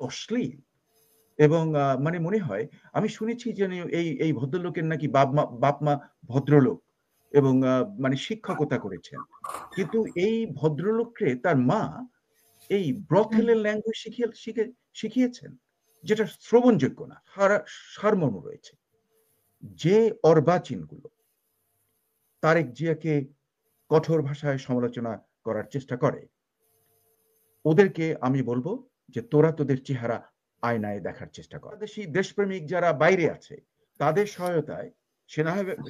অশ্লীল এবং মানে মনে হয় আমি শুনেছি যে এই ভদ্রলোকের নাকি বাপ মা ভদ্রলোক এবং মানে শিক্ষকতা করেছেন, কিন্তু এই ভদ্রলোককে তার মা এই ব্রথেলের ল্যাঙ্গুয়েজ শিখিয়েছেন, যেটা শ্রবণযোগ্য না, সারমর্ম রয়েছে। যে অর্বাচীনগুলো তারেক জিয়াকে কঠোর ভাষায় সমালোচনা করার চেষ্টা করে, ওদেরকে আমি বলবো যে তোরা তোদের চেহারা আয়নায় দেখার চেষ্টা কর। দেশপ্রেমিক যারা বাইরে আছে তাদের সহায়তায়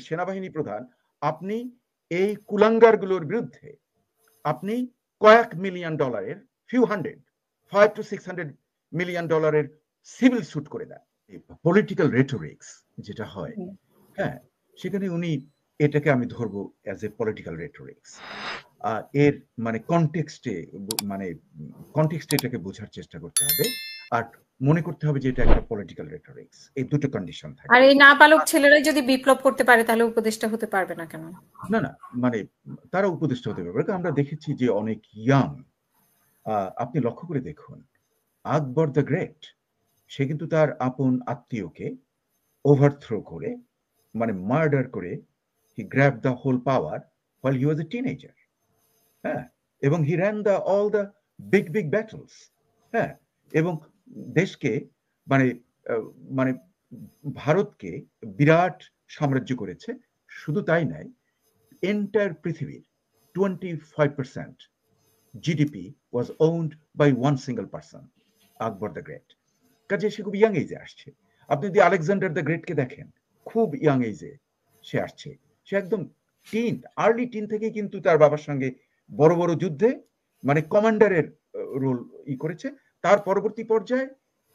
সেনাবাহিনী প্রধান আপনি এই কুলাঙ্গারগুলোর বিরুদ্ধে আপনি কয়েক মিলিয়ন ডলারের, few hundred, $500 to $600 million civil sweet করে দেন। পলিটিক্যাল রেটোরিক্স যেটা হয়, হ্যাঁ, সেখানে উনি এটাকে আমি ধরবো অ্যাজ এ পলিটিক্যাল রেটোরিক্স। এর মানে কনটেক্সটে এটাকে বোঝার চেষ্টা করতে হবে, আর মনে করতে হবে যে এটা একটা পলিটিক্যাল রেটোরিক্স। এই দুটো কন্ডিশন থাকে। আর এই নাবালক ছেলেরাই যদি বিপ্লব করতে পারে তাহলে উপদেষ্টা হতে পারবে না কেন? না না, মানে তারা উপদেষ্টা হতে পারবে। আমরা দেখেছি যে অনেক ইয়াং, আপনি লক্ষ্য করে দেখুন, আকবর দ্য গ্রেট, সে কিন্তু তার আপন আত্মীয়কে ওভারথ্রো করে, মানে মার্ডার করে, he grab the whole power while he was a teenager, হ্যাঁ, এবং হি ran all the big battles, হ্যাঁ, এবং দেশকে মানে মানে ভারতকে বিরাট সাম্রাজ্য করেছে। শুধু তাই নয়, এন্টায়ার পৃথিবীর 25% GDP was owned by one single person, Akbar the great. কাজে সে খুব ইয়াং এজে আসছে। আপনি যদি আলেকজান্ডার দ্য গ্রেটকে দেখেন, খুব ইয়াং এজে সে আসছে। সে একদম আর্লি টিন থেকে কিন্তু তার বাবার সঙ্গে বড় বড় যুদ্ধে মানে কমান্ডারের রোল করেছে। তার পরবর্তী পর্যায়ে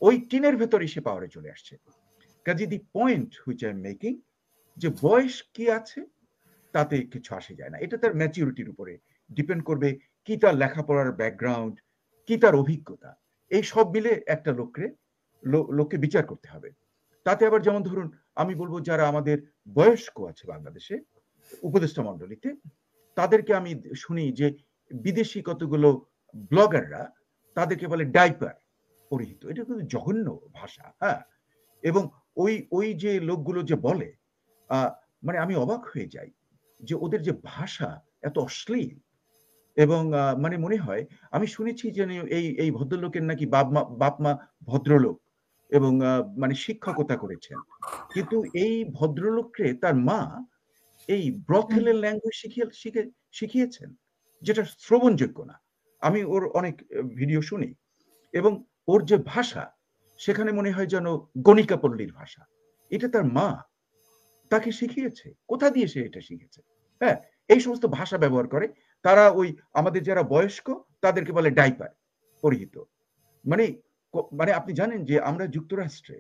ওই টিনের ভেতরে সে পাওয়ারে চলে আসছে। কাজে the point which I am making, যে বয়স কি আছে তাতে কিছু আসে যায় না। এটা তার ম্যাচিউরিটির উপরে ডিপেন্ড করবে, কি তার লেখাপড়ার ব্যাকগ্রাউন্ড, কি তার অভিজ্ঞতা, এই সব মিলে একটা লোককে বিচার করতে হবে। তাতে আবার যেমন ধরুন, আমি বলবো যারা আমাদের বয়স্ক আছে বাংলাদেশে উপদেষ্টা মণ্ডলীতে, তাদেরকে আমি শুনি যে বিদেশি কতগুলো ব্লগাররা তাদেরকে বলে ডাইপার পরিহিত। এটা কিন্তু জঘন্য ভাষা, হ্যাঁ। এবং ওই যে লোকগুলো যে বলে, মানে আমি অবাক হয়ে যাই যে ওদের যে ভাষা এত অশ্লীল এবং মানে মনে হয় আমি শুনেছি যে এই ভদ্রলোকের নাকি বাপ মা ভদ্রলোক এবং মানে শিক্ষকতা করেছেন, কিন্তু এই ভদ্রলোককে তার মা এই ব্রথেলের ল্যাঙ্গুয়েজ শিখিয়েছেন, যেটা শ্রবণযোগ্য না। আমি ওর অনেক ভিডিও শুনি এবং ওর যে ভাষা, সেখানে মনে হয় যেন গণিকা পল্লীর ভাষা। এটা তার মা তাকে শিখিয়েছে। কোথা দিয়ে সে এটা শিখেছে? হ্যাঁ, এই সমস্ত ভাষা ব্যবহার করে তারা। ওই আমাদের যারা বয়স্ক তাদেরকে বলে ডাইপার পরিহিত। মানে মানে আপনি জানেন যে আমরা যুক্তরাষ্ট্রে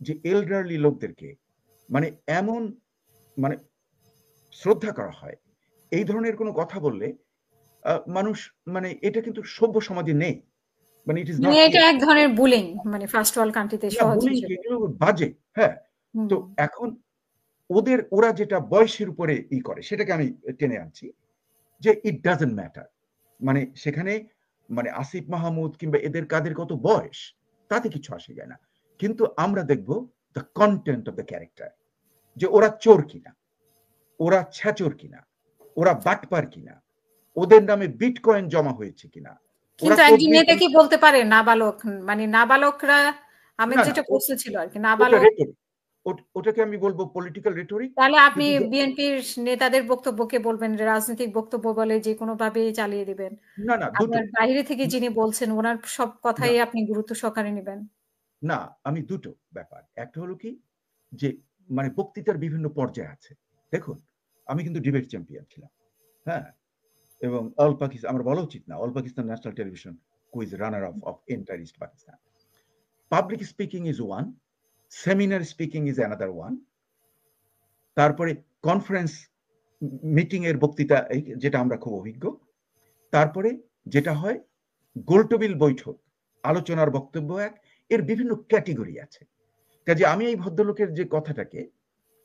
যে এল্ডারলি লোকদেরকে মানে এমন মানে শ্রদ্ধা করা হয়, এই ধরনের কোনো কথা বললে মানুষ মানে এটা কিন্তু সভ্য সমাজে নেই। মানে ইট ইজ নট, এটা এক ধরনের বুলিং, মানে ফার্স্ট ওয়ার্ল্ড কান্ট্রিতে সহজ হিসেবে বাজে। হ্যাঁ, তো এখন ওরা যেটা বয়সের উপরে করে সেটাকে আমি টেনে আনছি যে ইট ডাজন্ট ম্যাটার। মানে সেখানে মানে আসিফ মাহমুদ কিংবা এদের কাদের কত বয়স তাতে কিছু আসে যায় না, কিন্তু আমরা দেখব the content of the character, যে ওরা চোর কিনা, ওরা ছ্যাচোর কিনা, ওরা বাটপার কিনা, ওদের নামে বিটকয়েন জমা হয়েছে কিনা। কিন্তু একজন নেতা কি বলতে পারে নাবালক, মানে নাবালকরা আমার যেটা প্রশ্ন ছিল আর কি, নাবালক, ওটাকে আমি বলবো পলিটিক্যাল রেটরিক। তাহলে আপনি বিএনপির নেতাদের বক্তব্যকে বলবেন রাজনৈতিক বক্তব্য বলে যে কোনো ভাবে চালিয়ে দিবেন? না না, আপনার বাইরে থেকে যিনি বলছেন ওনার সব কথাই আপনি গুরুত্ব সহকারে নেবেন? না, আমি দুটো ব্যাপার। একটা হলো কি যে মানে বক্তৃতার বিভিন্ন পর্যায়ে আছে। দেখুন, আমি কিন্তু ডিবেট চ্যাম্পিয়ন ছিলাম, হ্যাঁ, এবং অল পাকিস্তান, আমার বলা উচিত না, all Pakistan national television quiz runner of entire east Pakistan. Public speaking is one, seminar speaking is another one. তারপরে কনফারেন্স মিটিং এর বক্তৃতা, যেটা আমরা খুব অভিজ্ঞ। তারপরে যেটা হয় গোলটেবিল বৈঠক, আলোচনার বক্তব্য এক, এর বিভিন্ন ক্যাটেগরি আছে। কাজে আমি এই ভদ্রলোকের যে কথাটাকে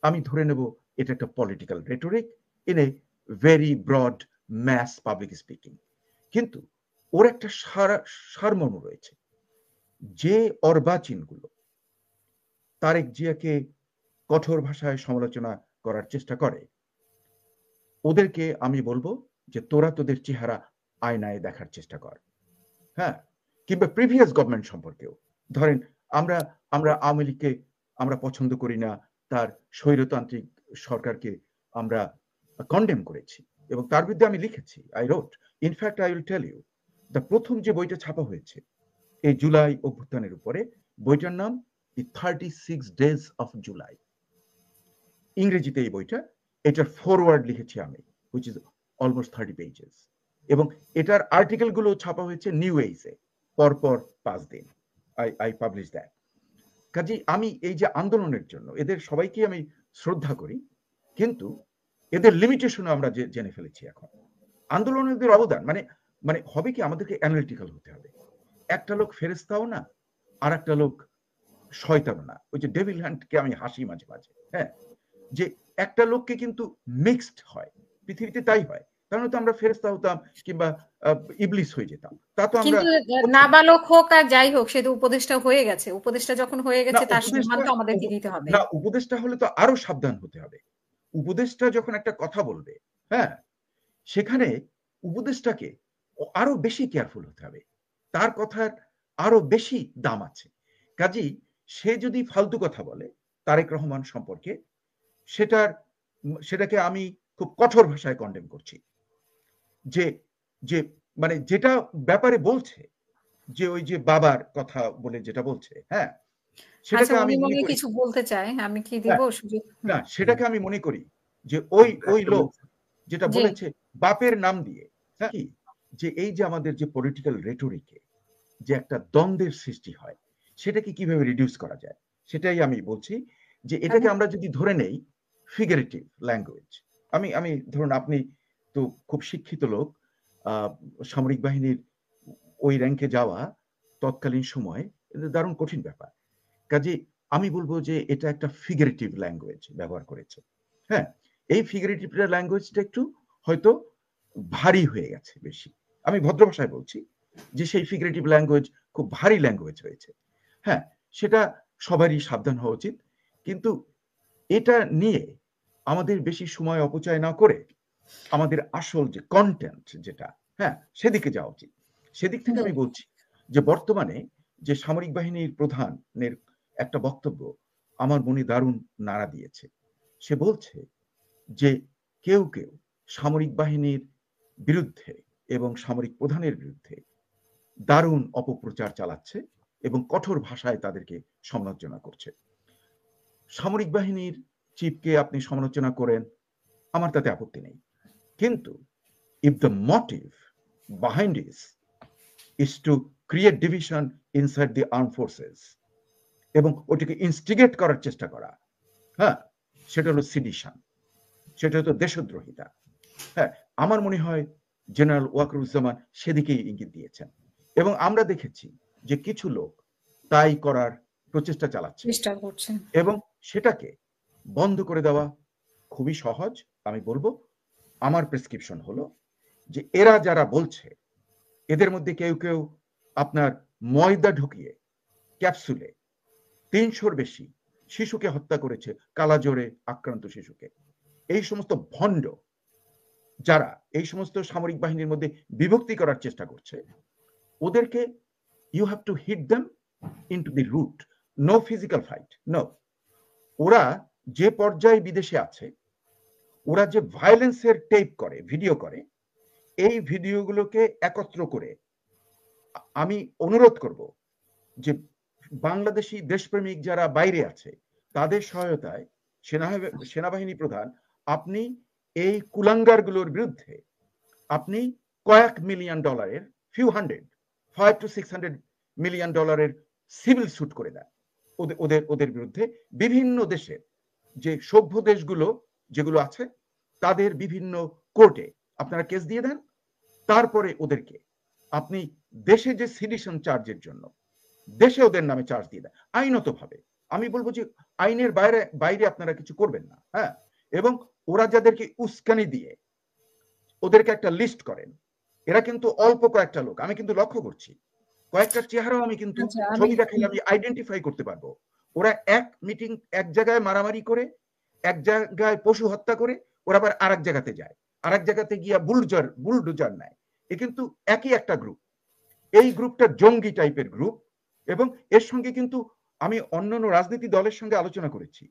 আমি ধরে নেব এটা একটা political rhetoric in a very broad mass public speaking. কিন্তু ওর একটা সারমর্ম রয়েছে, যে অর্বাচীনগুলো তারেক জিয়াকে কঠোর ভাষায় সমালোচনা করার চেষ্টা করে, ওদেরকে আমি বলবো যে তোরা তোদের চেহারা আয়নায় দেখার চেষ্টা কর। হ্যাঁ, কিংবা প্রিভিয়াস গভর্নমেন্ট সম্পর্কেও ধরেন আমরা আমরা আওয়ামী লীগকে আমরা পছন্দ করি না, তার স্বৈরতান্ত্রিক সরকারকে আমরা কন্ডেম করেছি এবং তার বিরুদ্ধে আমি লিখেছি, I wrote. In fact I will tell you, the প্রথম যে বইটা ছাপা হয়েছে এই জুলাই অভ্যুত্থানের উপরে, বইটার নাম দি 36 Days of July, ইংরেজিতে এই বইটা, এটার ফরওয়ার্ড লিখেছি আমি, হুইচ ইজ অলমোস্ট 30 পেজেস, এবং এটার আর্টিকেল গুলো ছাপা হয়েছে নিউ এজে পরপর 5 দিন। I publish that. কাজে আমি এই যে আন্দোলনের জন্য এদের সবাইকে আমি শ্রদ্ধা করি, কিন্তু এদের লিমিটেশনও আমরা জেনে ফেলেছি এখন। আন্দোলনের অবদান মানে মানে হবে কি, আমাদেরকে অ্যানালিটিক্যাল হতে হবে। একটা লোক ফেরেস্তাও না, আর একটা লোক শয়তানও না। ওই যে ডেভিল হ্যান্ডকে আমি হাসি মাঝে মাঝে, হ্যাঁ, যে একটা লোককে কিন্তু মিক্সড হয়, পৃথিবীতে তাই হয়, কারণ তো আমরা ফেরেস্তা হতাম কিংবা ইবলিস হয়ে যেতাম, তা তো আমরা নাবালক হোক আর যাই হোক, সে তো উপদেষ্টা হয়ে গেছে। উপদেষ্টা যখন হয়ে গেছে তার সম্মান তো আমাদেরকে দিতে হবে। না, উপদেষ্টা হলে তো আরো সাবধান হতে হবে। উপদেষ্টা যখন একটা কথা বলবে, হ্যাঁ, সেখানে উপদেষ্টাকে আরো বেশি কেয়ারফুল হতে হবে, তার কথার আরো বেশি দাম আছে। কাজেই সে যদি ফালতু কথা বলে তারেক রহমান সম্পর্কে, সেটাকে আমি খুব কঠোর ভাষায় কন্ডেম করছি। যে যে মানে যেটা ব্যাপারে বলছে, যে ওই যে বাবার কথা বলে যেটা বলছে, হ্যাঁ, সেটাকে আমি মনে করি কিছু বলতে চাই, আমি কি দিব সুযোগ? না, সেটাকে আমি মনে করি যে ওই লোক যেটা বলেছে বাপের নাম দিয়ে, কি যে এই যে আমাদের যে পলিটিক্যাল রেটরিকে যে একটা দ্বন্দ্বের সৃষ্টি হয়, সেটাকে কিভাবে রিডিউস করা যায়, সেটাই আমি বলছি। যে এটাকে আমরা যদি ধরে নেই ফিগারেটিভ ল্যাঙ্গুয়েজ, আমি ধরুন, আপনি তো খুব শিক্ষিত লোক, সামরিক বাহিনীর ওই র্যাঙ্কে যাওয়া তৎকালীন সময় দারুণ কঠিন ব্যাপার। কাজে আমি বলবো যে এটা একটা ফিগারেটিভ ল্যাঙ্গুয়েজ ব্যবহার করেছে। হ্যাঁ, এই ফিগারেটিভ ল্যাঙ্গুয়েজটা একটু হয়তো ভারী হয়ে গেছে বেশি। আমি ভদ্র ভাষায় বলছি যে সেই ফিগারেটিভ ল্যাঙ্গুয়েজ খুব ভারী ল্যাঙ্গুয়েজ হয়েছে। হ্যাঁ, সেটা সবারই সাবধান হওয়া উচিত, কিন্তু এটা নিয়ে আমাদের বেশি সময় অপচয় না করে আমাদের আসল যে কন্টেন্ট যেটা, হ্যাঁ, সেদিকে যাওয়া উচিত। সেদিক থেকে আমি বলছি যে বর্তমানে যে সামরিক বাহিনীর প্রধানের একটা বক্তব্য আমার মনে দারুণ নাড়া দিয়েছে। সে বলছে যে কেউ কেউ সামরিক বাহিনীর বিরুদ্ধে এবং সামরিক প্রধানের বিরুদ্ধে দারুণ অপপ্রচার চালাচ্ছে এবং কঠোর ভাষায় তাদেরকে সমালোচনা করছে। সামরিক বাহিনীর চিফকে আপনি সমালোচনা করেন, আমার তাতে আপত্তি নেই, কিন্তু if the motive behind this is to create division inside the armed forces এবং ওটাকে ইনস্টিগেট করার চেষ্টা করা, হ্যাঁ, সেটা হলো সিডিশন, সেটা হলো দেশদ্রোহিতা। হ্যাঁ, আমার মনে হয় জেনারেল ওয়াকারুজ্জামান সেদিকেই ইঙ্গিত দিয়েছেন, এবং আমরা দেখেছি যে কিছু লোক তাই করার প্রচেষ্টা চালাচ্ছে, এবং সেটাকে বন্ধ করে দেওয়া খুবই সহজ। আমি বলবো আমার প্রেসক্রিপশন হলো যে এরা যারা বলছে, এদের মধ্যে কেউ কেউ আপনার ময়দা ঢুকিয়ে ক্যাপসুলে 300-র বেশি শিশুকে হত্যা করেছে, কালাজ্বরে আক্রান্ত শিশুকে। এই সমস্ত ভণ্ড যারা এই সমস্ত সামরিক বাহিনীর মধ্যে বিভক্তি করার চেষ্টা করছে, ওদেরকে you have to hit them into the root. No physical fight, no. ওরা যে পর্যায়ে বিদেশে আছে, ওরা যে ভায়োলেন্সের টেপ করে, ভিডিও করে, এই ভিডিওগুলোকে একত্র করে আমি অনুরোধ করব যে বাংলাদেশি দেশপ্রেমিক যারা বাইরে আছে তাদের সহায়তায় সেনাবাহিনী প্রধান, আপনি এই কুলাঙ্গারগুলোর বিরুদ্ধে আপনি কয়েক মিলিয়ন ডলারের, few hundred, $500 to $600 million civil sweet করে দেন ওদের বিরুদ্ধে। বিভিন্ন দেশের যে সভ্য দেশগুলো যেগুলো আছে তাদের বিভিন্ন কোর্টে আপনারা কেস দিয়ে দেন। তারপরে ওদেরকে আপনি দেশে যে সিডিশন চার্জের জন্য দেশে ওদের নামে চার্জ দিয়ে দেন আইনতভাবে। আমি বলবো যে আইনের বাইরে আপনারা কিছু করবেন না। হ্যাঁ, এবং ওরা যাদেরকে উস্কানি দিয়ে ওদেরকে একটা লিস্ট করেন, এরা কিন্তু অল্প কয়েকটা লোক, আমি কিন্তু লক্ষ্য করছি কয়েকটা চেহারাও আমি কিন্তু আচ্ছা, ছবি দেখালে আমি আইডেন্টিফাই করতে পারবো। ওরা এক জায়গায় মারামারি করে, এক জায়গায় পশু হত্যা করে, ওরা আবার আরেক জায়গাতে যায়, আরেক জায়গাতে গিয়া বুলডোজার নেয়। এ কিন্তু একই একটা গ্রুপ। এই গ্রুপটা জঙ্গি টাইপের গ্রুপ, এবং এর সঙ্গে কিন্তু আমি অন্যান্য রাজনীতি দলের সঙ্গে আলোচনা করেছি,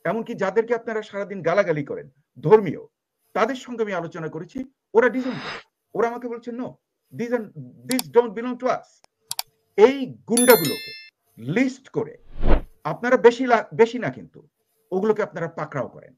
এমনকি যাদেরকে আপনারা সারাদিন গালাগালি করেন ধর্মীয়, তাদের সঙ্গে আমি আলোচনা করেছি। ওরা ডিজাইন করে, ওরা আমাকে বলছে no, this don't belong to us. এই গুন্ডাগুলোকে লিস্ট করে আপনারা বেশি না, কিন্তু ওগুলোকে আপনারা পাকড়াও করেন।